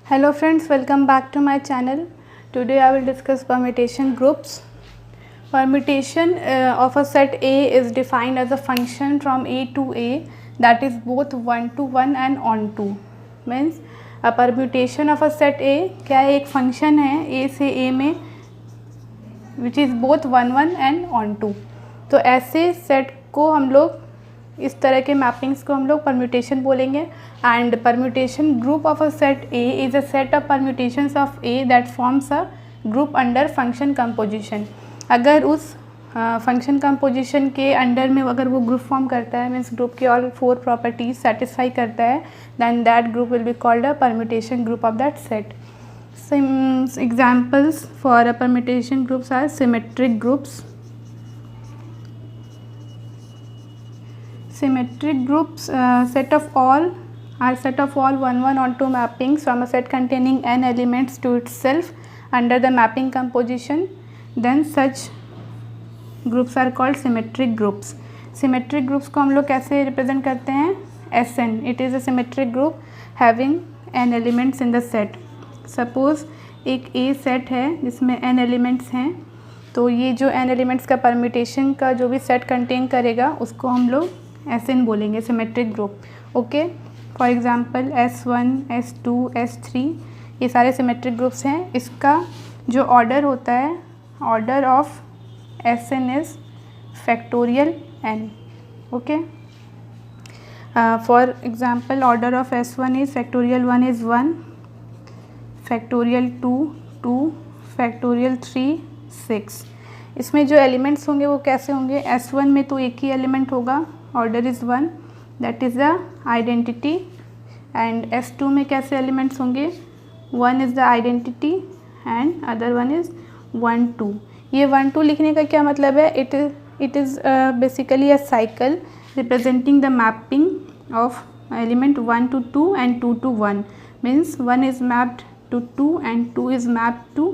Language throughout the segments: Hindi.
Hello friends, welcome back to my channel. Today I will discuss permutation groups. Permutation of a set A is defined as a function from A to A that is both 1 to 1 and on to. Means a permutation of a set A क्या है, एक function है A से A में which is both 1 1 and on to. तो ऐसे set को हम लोग इस तरह के मैपिंग्स को हम लोग परम्यूटेशन बोलेंगे. And permutation group of a set A is a set of permutations of A that forms a group under function composition. अगर उस फंक्शन कंपोजिशन के अंडर में अगर वो ग्रुप फॉर्म करता है, मीन्स ग्रुप के ऑल 4 प्रॉपर्टीज सेटिस्फाई करता है, then that group will be called a permutation group of that set. Examples for a permutation groups are symmetric groups. Symmetric groups set of all 1 1 onto mappings from a set containing n elements to itself under the mapping composition. Then such groups are called symmetric groups. Symmetric groups को हम लोग कैसे represent करते हैं? Sn. It is a symmetric group having n elements in the set. Suppose एक A set है जिसमें n elements हैं, तो ये जो n elements का permutation का जो भी set contain करेगा उसको हम लोग Sn बोलेंगे, symmetric group. Okay, for example S1, S2, S3 ये सारे सिमेट्रिक ग्रुप्स हैं. इसका जो ऑर्डर होता है, order of Sn is factorial n. Okay, for example order of S1 is factorial 1 is 1, factorial 2 2, factorial 3 6. इसमें जो एलिमेंट्स होंगे वो कैसे होंगे? S1 में तो एक ही एलिमेंट होगा, order is 1, that is the identity. And S2 में कैसे एलिमेंट्स होंगे? 1 is the identity and other one is 1 2. ये 1 2 लिखने का क्या मतलब है? It is basically a cycle representing the mapping of element 1 to 2 and 2 to 1. Means 1 is mapped to 2 and 2 is mapped to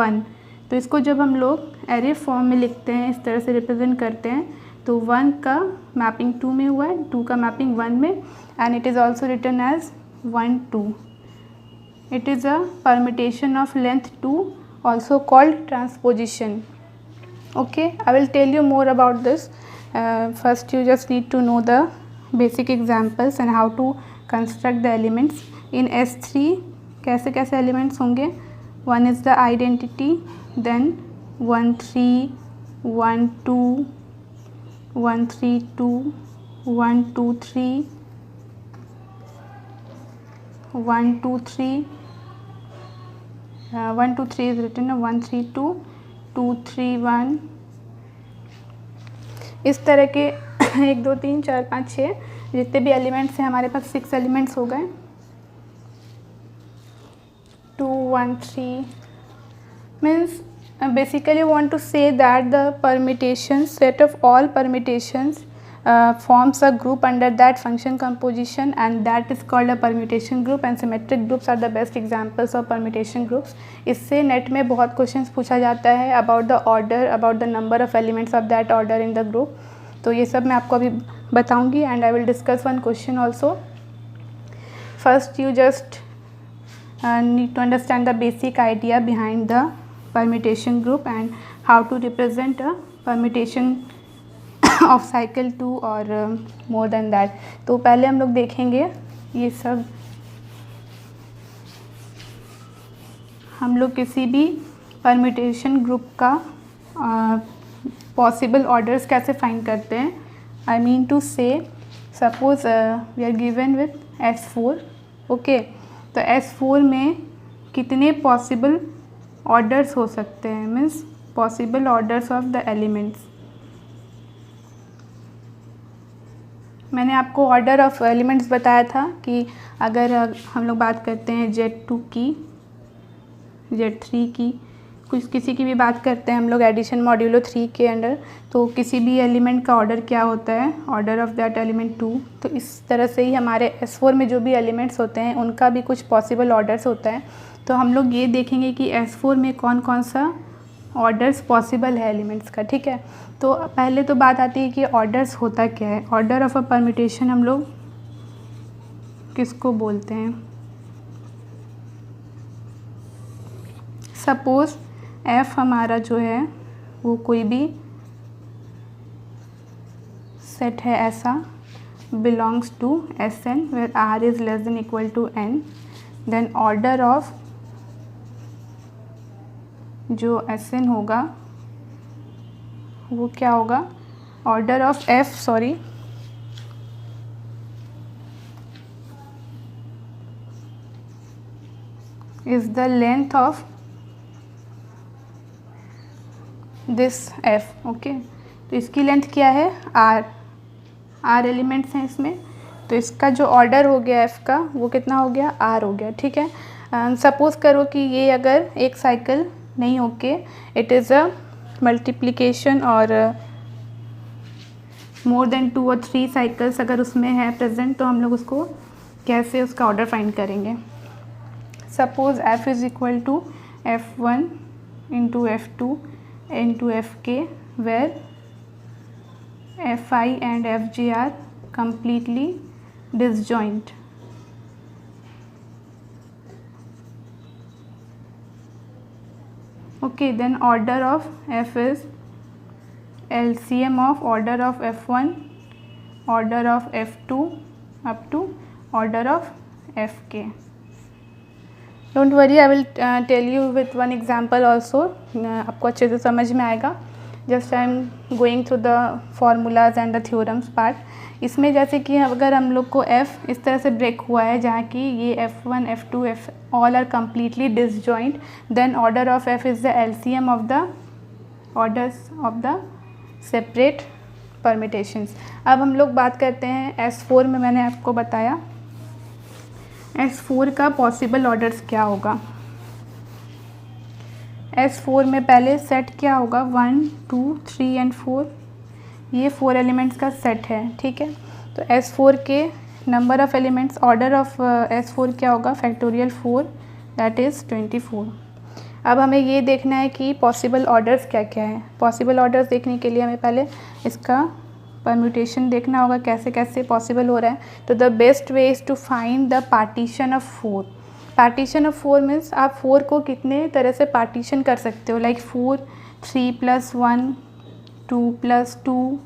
1. तो इसको जब हम लोग एरे फॉर्म में लिखते हैं, इस तरह से रिप्रेजेंट करते हैं, तो 1 का मैपिंग 2 में हुआ है, 2 का मैपिंग 1 में, and it is also written as 1 2. It is a permutation of length 2 also called transposition. Okay, I will tell you more about this. First you just need to know the basic examples and how to construct the elements. In S3 कैसे कैसे एलिमेंट्स होंगे? 1 is the identity, then 1 3 1 2 1 3 2 1 2 3 1 2 3 1 2 3 is written 1 3 2 2 3 1. इस तरह के 1 2 3 4 5 6 जितने भी एलिमेंट्स हैं, हमारे पास 6 एलिमेंट्स हो गए. 2 1 3 means basically want to say that the permutations set of all permutations forms a group under that function composition, and that is called a permutation group. And symmetric groups are the best examples of permutation groups. इससे नेट में बहुत क्वेश्चंस पूछा जाता है about the order, about the number of elements of that order in the group. तो ये सब मैं आपको अभी बताऊंगी, and I will discuss one question also. First you just need to understand the basic idea behind the permutation group and how to represent a permutation of cycle 2 or more than that. तो पहले हम लोग देखेंगे ये सब. हम लोग किसी भी permutation group का possible orders कैसे find करते हैं? I mean to say, suppose we are given with S4. okay, तो S4 में कितने पॉसिबल ऑर्डर्स हो सकते हैं? Means possible orders of the elements. मैंने आपको ऑर्डर ऑफ एलिमेंट्स बताया था कि अगर हम लोग बात करते हैं Z2 की, Z3 की, कुछ किसी की भी बात करते हैं हम लोग एडिशन मॉड्यूलो 3 के अंडर, तो किसी भी एलिमेंट का ऑर्डर क्या होता है? Order of that element 2. तो इस तरह से ही हमारे S4 में जो भी एलिमेंट्स होते हैं उनका भी कुछ पॉसिबल ऑर्डर्स होता है. तो हम लोग ये देखेंगे कि S4 में कौन कौन सा ऑर्डर्स पॉसिबल है एलिमेंट्स का. ठीक है, तो पहले तो बात आती है कि ऑर्डर्स होता क्या है. ऑर्डर ऑफ अ परम्यूटेशन हम लोग किसको बोलते हैं? सपोज F हमारा जो है वो कोई भी सेट है ऐसा, belongs to Sn where R is less than equal to n, then order of जो Sn होगा वो क्या होगा, order of F is the length of this F, okay. तो इसकी लेंथ क्या है, R एलिमेंट्स हैं इसमें, तो इसका जो ऑर्डर हो गया F का वो कितना हो गया, R हो गया, ठीक है। सपोज़ करो कि ये अगर एक साइकिल नहीं होके इट इज़ अ मल्टीप्लिकेशन और मोर देन 2 और 3 साइकिल्स अगर उसमें है प्रेजेंट, तो हम लोग उसको कैसे उसका ऑर्डर फाइंड करेंगे। Suppose F is equal to F1 into F2 into Fk where Fi and Fj are completely disjoint. Okay, then order of F is LCM of order of F1, order of F2 up to order of Fk. Don't worry, I will tell you with one example also. आपको अच्छे से समझ में आएगा। Just I am going through the formulas and the theorems part. इसमें जैसे कि अगर हम लोग को F इस तरह से ब्रेक हुआ है जहाँ कि ये F1 F2 F all are completely disjoint, then order of F is the LCM of the orders of the separate permutations. अब हम लोग बात करते हैं S4 में। मैंने आपको बताया S4 का पॉसिबल ऑर्डर्स क्या होगा। S4 में पहले सेट क्या होगा, 1 2 3 एंड 4, ये 4 एलिमेंट्स का सेट है, ठीक है। तो S4 के number of elements, order of S4 क्या होगा, फैक्टोरियल 4 दैट इज़ 24। अब हमें ये देखना है कि पॉसिबल ऑर्डर्स क्या क्या है। पॉसिबल ऑर्डर्स देखने के लिए हमें पहले इसका परम्यूटेशन देखना होगा कैसे कैसे पॉसिबल हो रहा है। तो the best way is to find the partition of 4। Partition of 4 means आप 4 को कितने तरह से पार्टीशन कर सकते हो, like 4 3 + 1 2 + 2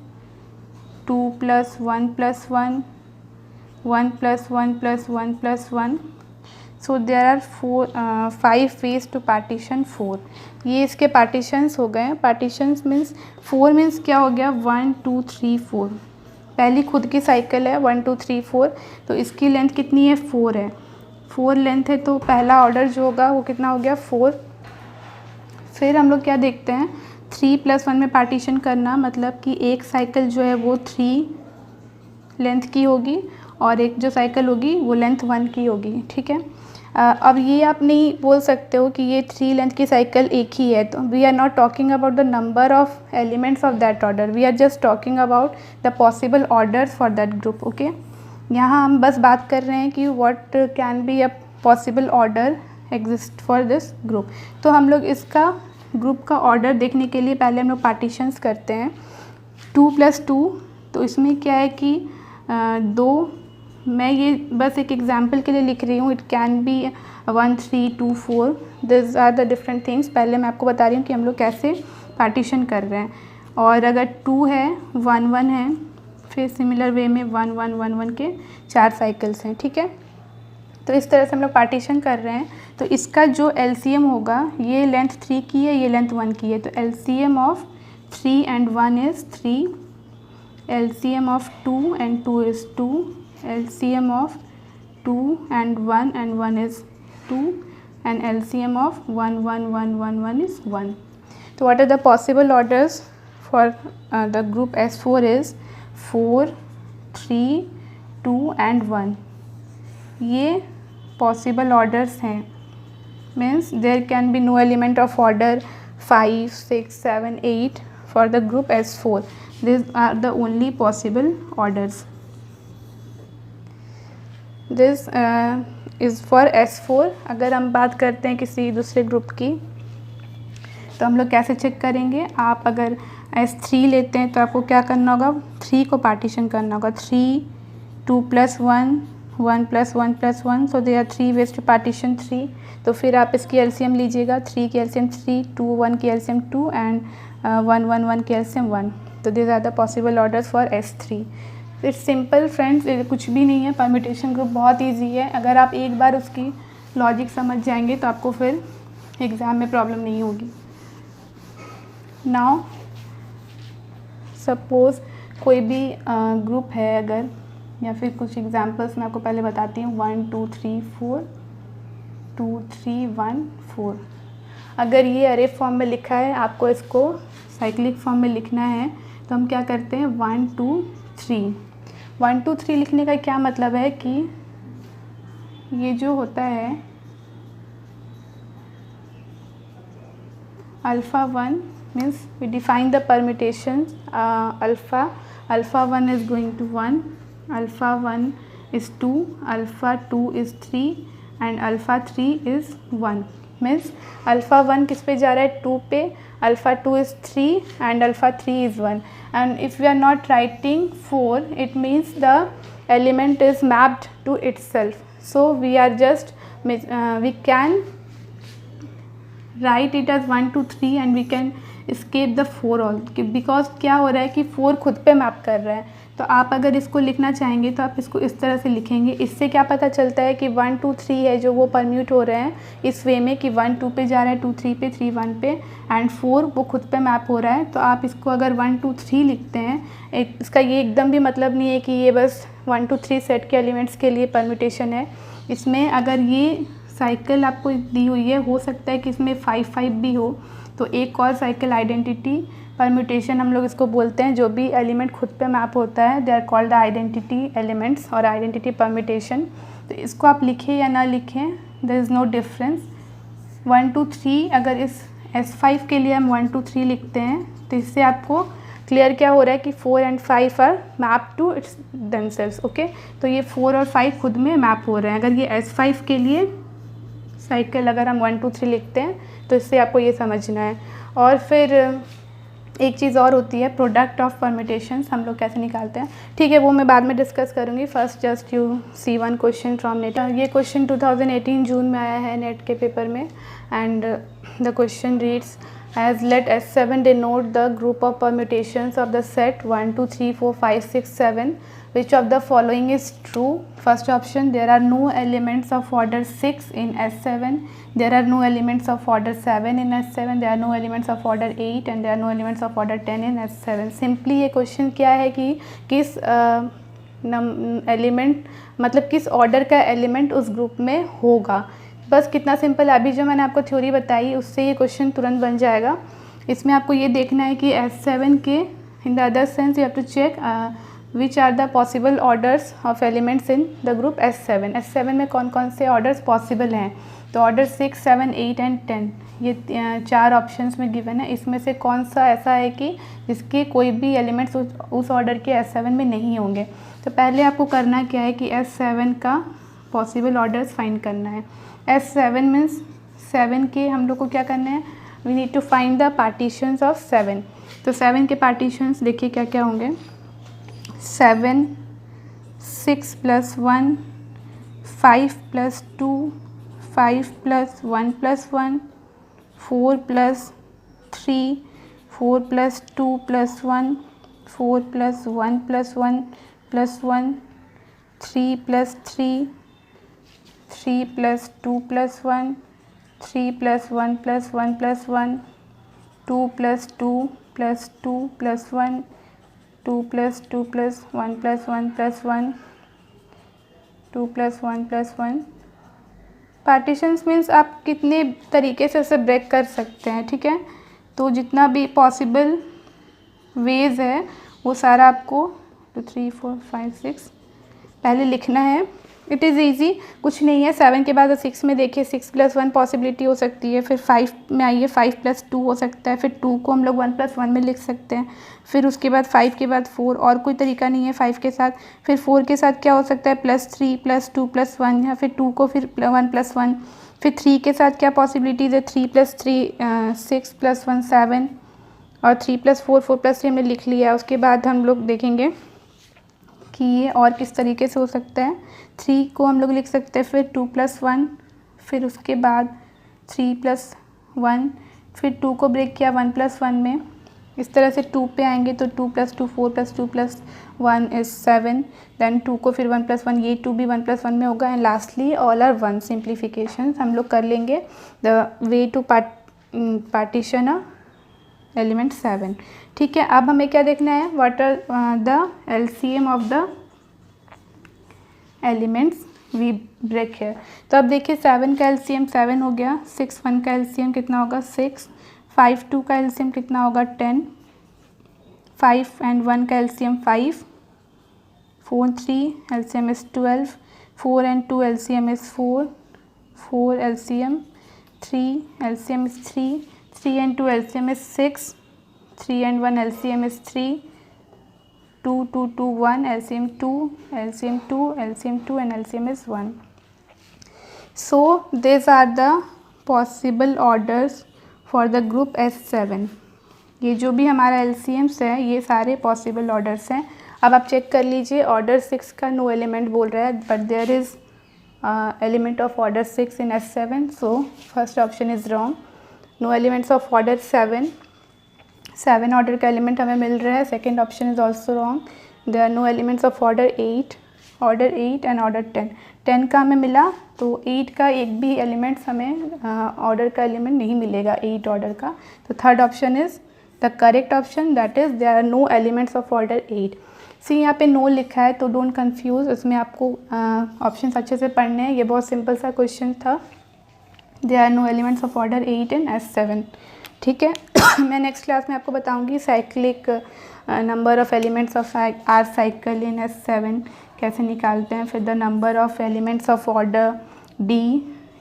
2 + 1 + 1 1 + 1 + 1 + 1। So there are 5 ways to partition 4। ये इसके पार्टीशंस हो गए। पार्टीशंस मीन्स 4 मीन्स क्या हो गया, 1 2 3 4। पहली खुद की साइकिल है 1 2 3 4, तो इसकी लेंथ कितनी है, 4 है। 4 लेंथ है, तो पहला ऑर्डर जो होगा वो कितना हो गया, 4। फिर हम लोग क्या देखते हैं, 3 + 1 में पार्टीशन करना, मतलब कि एक साइकिल जो है वो 3 लेंथ की होगी और एक जो साइकिल होगी वो लेंथ 1 की होगी, ठीक है। अब ये आप नहीं बोल सकते हो कि ये 3 लेंथ की साइकिल एक ही है। तो we are not talking about the number of elements of that order, we are just talking about the possible orders for that group, okay. यहाँ हम बस बात कर रहे हैं कि what can be a possible order exist for this group. तो हम लोग इसका ग्रुप का ऑर्डर देखने के लिए पहले हम लोग पार्टीशंस करते हैं। 2 + 2, तो इसमें क्या है कि 2, मैं ये बस एक एग्जांपल के लिए लिख रही हूँ। It can be 1 3 2 4, this are the different things. पहले मैं आपको बता रही हूँ कि हम लोग कैसे पार्टीशन कर रहे हैं। और अगर 2 है 1 1 है, फिर सिमिलर वे में 1 1 1 1 के 4 साइकिल्स हैं, ठीक है। तो इस तरह से हम लोग पार्टीशन कर रहे हैं। तो इसका जो LCM होगा, ये लेंथ 3 की है, ये लेंथ 1 की है, तो LCM of 3 and 1 is 3, LCM of 2 and 2 is 2, LCM of 2 and 1 is 2, and LCM of 1 1 1 1 1 is 1. So what are the possible orders for the group S4 is 4 3 2 and 1. ये possible orders हैं, means there can be no element of order 5 6 7 8 for the group S4. These are the only possible orders. This is for S4। अगर हम बात करते हैं किसी दूसरे ग्रुप की, तो हम लोग कैसे चेक करेंगे। आप अगर S3 लेते हैं तो आपको क्या करना होगा, 3 को पार्टीशन करना होगा। 3 2 + 1 1 + 1 + 1, so they are 3 ways to partition 3। तो फिर आप इसकी एलसीएम लीजिएगा, 3 की एलसीएम 3, 2 1 की एलसीएम 2 एंड 1 1 1 की एलसीएम 1। तो this are the possible orders for S3। It's simple friends, कुछ भी नहीं है, परम्यूटेशन ग्रुप बहुत ईजी है। अगर आप एक बार उसकी लॉजिक समझ जाएंगे तो आपको फिर एग्ज़ाम में प्रॉब्लम नहीं होगी। नाउ सपोज़ कोई भी ग्रुप है अगर, या फिर कुछ एग्जांपल्स मैं आपको पहले बताती हूँ, 1 2 3 4 2 3 1 4। अगर ये अरे फॉर्म में लिखा है, आपको इसको साइक्लिक फॉर्म में लिखना है, तो हम क्या करते हैं 1 2 3। 1 2 3 लिखने का क्या मतलब है कि ये जो होता है alpha 1 means we define the permutations, alpha 1 is going to 1, alpha 1 is 2, alpha 2 is 3 and alpha 3 is 1। means alpha 1 किस पे जा रहा है, 2 पे, alpha 2 is 3 and alpha 3 is 1। and if we are not writing 4, it means the element is mapped to itself, so we are just we can write it as 1 2 3 and we can escape the 4 all, because क्या हो रहा है कि 4 खुद पे मैप कर रहा है। तो आप अगर इसको लिखना चाहेंगे तो आप इसको इस तरह से लिखेंगे। इससे क्या पता चलता है कि 1 2 3 है जो वो परम्यूट हो रहे हैं इस वे में कि 1 2 पे जा रहा है, 2 3 पे, 3 1 पे एंड 4 वो खुद पे मैप हो रहा है। तो आप इसको अगर 1 2 3 लिखते हैं, इसका ये एकदम भी मतलब नहीं है कि ये बस 1 2 3 सेट के एलिमेंट्स के लिए परम्यूटेशन है। इसमें अगर ये साइकिल आपको दी हुई है, हो सकता है कि इसमें 5 5 भी हो, तो एक और साइकिल आइडेंटिटी परम्यूटेशन हम लोग इसको बोलते हैं। जो भी एलिमेंट खुद पे मैप होता है they are called the identity elements और आइडेंटिटी परम्यूटेशन। तो इसको आप लिखें या ना लिखें, देयर इज़ नो डिफरेंस। 1 2 3 अगर इस S5 के लिए हम 1 2 3 लिखते हैं तो इससे आपको क्लियर क्या हो रहा है कि 4 and 5 are map to its themselves. Okay, तो ये 4 और 5 खुद में मैप हो रहे हैं। अगर ये S5 के लिए साइकिल अगर हम 1 2 3 लिखते हैं तो इससे आपको ये समझना है। और फिर एक चीज़ और होती है प्रोडक्ट ऑफ परम्यूटेशंस, हम लोग कैसे निकालते हैं, ठीक है, वो मैं बाद में डिस्कस करूँगी। First just you see one question from net. ये क्वेश्चन 2018 जून में आया है नेट के पेपर में and the question reads as let S7 denote the group of permutations of the set 1 2 3 4 5 6 7, which of the following is true? First option, there are no elements of order 6 in S7, there are no elements of order 7 in S7, there are no elements of order 8 and there are no elements of order 10 in S7। Simply ये क्वेश्चन क्या है कि किस एलिमेंट मतलब किस ऑर्डर का एलिमेंट उस ग्रुप में होगा। बस कितना सिंपल, अभी जो मैंने आपको थ्योरी बताई उससे ये क्वेश्चन तुरंत बन जाएगा। इसमें आपको ये देखना है कि S7 के in the other sense you have to check which are the possible orders of elements in the group S7। S7 में कौन कौन से ऑर्डर्स पॉसिबल हैं, तो ऑर्डर 6 7 8 एंड 10 ये 4 ऑप्शंस में गिवन है। इसमें से कौन सा ऐसा है कि जिसके कोई भी एलिमेंट्स उस ऑर्डर के S7 में नहीं होंगे। तो पहले आपको करना क्या है कि S7 का पॉसिबल ऑर्डर्स फाइंड करना है। S7 मीन्स 7 के हम लोग को क्या करना है, we need to find the partitions of 7। तो 7 के पार्टीशंस देखिए क्या क्या होंगे, 7 6 + 1 5 + 2 5 + 1 + 1 4 + 3 4 + 2 + 1 4 + 1 + 1 + 1 3 + 3 3 + 2 + 1 3 + 1 + 1 + 1 2 + 2 + 2 + 1 2 + 2 + 1 + 1 + 1 2 + 1 + 1। पार्टीशंस मीन्स आप कितने तरीके से उसे ब्रेक कर सकते हैं, ठीक है। तो जितना भी पॉसिबल वेज है वो सारा आपको 2 3 4 5 6 पहले लिखना है। इट इज़ ईजी, कुछ नहीं है। 7 के बाद 6 में देखिए 6 + 1 पॉसिबिलिटी हो सकती है, फिर 5 में आइए 5 + 2 हो सकता है, फिर 2 को हम लोग 1 + 1 में लिख सकते हैं, फिर उसके बाद 5 के बाद 4 और कोई तरीका नहीं है 5 के साथ, फिर 4 के साथ क्या हो सकता है +3 + 2 + 1 या फिर 2 को फिर 1 + 1, फिर 3 के साथ क्या पॉसिबिलिटीज़ है 3 + 3 6 + 1 7 और 3 + 4 4 + 3 हमने लिख लिया। उसके बाद हम लोग देखेंगे कि ये और किस तरीके से हो सकता है। 3 को हम लोग लिख सकते हैं फिर 2 + 1, फिर उसके बाद 3 + 1, फिर 2 को ब्रेक किया 1 + 1 में, इस तरह से 2 पे आएंगे तो 2 + 2 4 + 2 + 1 is 7, देन 2 को फिर 1 + 1, ये 2 भी 1 + 1 में होगा, and lastly all are 1 simplification हम लोग कर लेंगे। The way to partition a element 7। ठीक है, अब हमें क्या देखना है, what are the LCM of the elements we break है। तो अब देखिए 7 का LCM 7 हो गया, 6 1 का LCM कितना होगा 6, 5 2 का LCM कितना होगा 10, 5 and 1 का LCM 5, 4 3 LCM is 12, 4 and 2 LCM is 4, 4 LCM 3 LCM is 3, 3 and 2 LCM is 6, 3 and 1 LCM is 3, 2 2 2 1 LCM 2, LCM 2, LCM 2 and LCM is 1. So these are the possible orders for the group S7. ये जो भी हमारा LCMs है ये सारे पॉसिबल ऑर्डर्स हैं। अब आप चेक कर लीजिए, ऑर्डर 6 का नो एलिमेंट बोल रहा है, but there is element of order 6 in S7, so first option is wrong. No elements of order 7 order का एलिमेंट हमें मिल रहा है, second option is also wrong. There are no elements of order 8 and order 10 का हमें मिला, तो 8 का एक भी एलिमेंट्स हमें ऑर्डर का एलिमेंट नहीं मिलेगा 8 ऑर्डर का। तो third option is the correct option, that is there are no elements of order 8। See यहाँ पे नो लिखा है तो डोंट कंफ्यूज, उसमें आपको ऑप्शंस अच्छे से पढ़ने हैं, ये बहुत सिंपल सा क्वेश्चन था। There are no elements of order 8 in S7। ठीक है मैं नेक्स्ट क्लास में आपको बताऊंगी cyclic number of elements of are cycle in S7 कैसे निकालते हैं, फिर the number of elements of order D,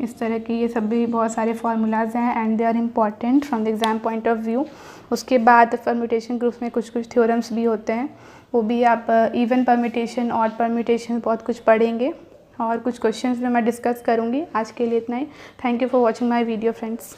इस तरह के ये सब भी बहुत सारे फार्मूलाज हैं and they are important from the exam point of view. उसके बाद परम्यूटेशन ग्रुप्स में कुछ थ्योरम्स भी होते हैं, वो भी आप इवन परम्यूटेशन, ऑड परम्यूटेशन, बहुत कुछ पढ़ेंगे और कुछ क्वेश्चंस भी मैं डिस्कस करूँगी। आज के लिए इतना ही। Thank you for watching my video friends.